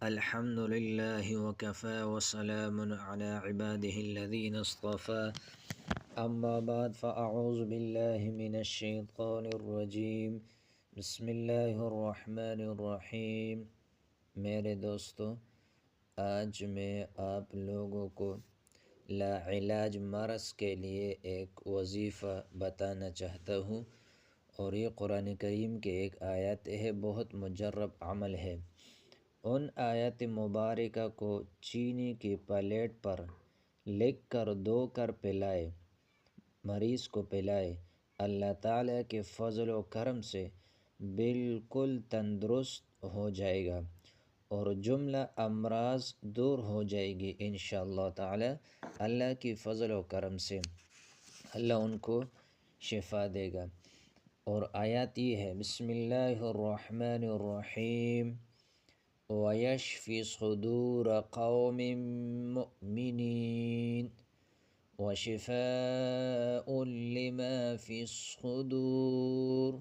الحمد لله وكفى وسلام على عباده الذين اصطفى اما بعد فاعوذ بالله من الشیطان الرجیم بسم اللہ الرحمن الرحیم۔ میرے دوستو، آج میں آپ لوگوں کو لا علاج مرض کے لیے ایک وظیفہ بتانا چاہتا ہوں، اور یہ قرآن کریم کے ایک آیت ہے، بہت مجرب عمل ہے۔ ان آیت مبارکہ کو چینی کی پلیٹ پر لکھ کر دھو کر پلائے، مریض کو پلائے، اللہ تعالیٰ کے فضل و کرم سے بالکل تندرست ہو جائے گا اور جملہ امراض دور ہو جائے گی انشاءاللہ تعالیٰ۔ اللہ کی فضل و کرم سے اللہ ان کو شفا دے گا۔ اور آیات یہ ہے، بسم اللہ الرحمن الرحیم، وَيَشْفِ صُدُورَ قَوْمٍ مُؤْمِنِينَ وَشِفَاءٌ لِمَا فِي الصُّدُورِ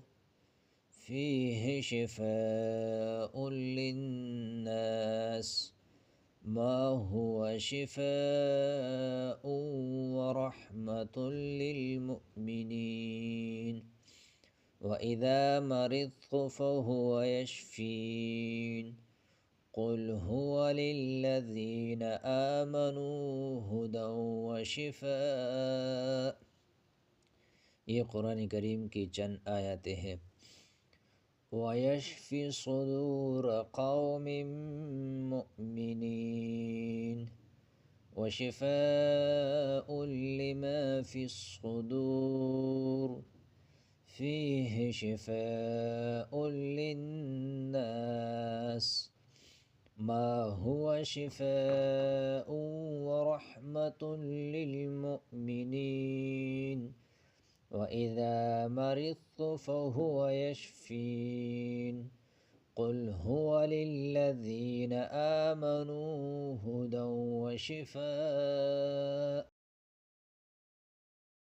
فِيهِ شِفَاءٌ لِلنَّاسِ مَا هُوَ شِفَاءٌ وَرَحْمَةٌ لِلْمُؤْمِنِينَ وَإِذَا مَرِضْتُ فَهُوَ يَشْفِينِ قُلْ هُوَ لِلَّذِينَ آمَنُوا هُدًى وَشِفَاءٌ۔ یہ قرآن کریم کی چند آیاتیں ہیں۔ وَيَشْفِ صُدُورَ قَوْمٍ مُؤْمِنِينَ وَشِفَاءٌ لِمَا فِي الصُّدُورِ فِيهِ شِفَاءٌ لِلنَّاسِ مَا هُوَ شِفَاءٌ وَرَحْمَةٌ لِلْمُؤْمِنِينَ وَإِذَا مَرِضْتُ فَهُوَ يَشْفِينِ قُلْ هُوَ لِلَّذِينَ آمَنُوا هُدًى وَشِفَاءٌ۔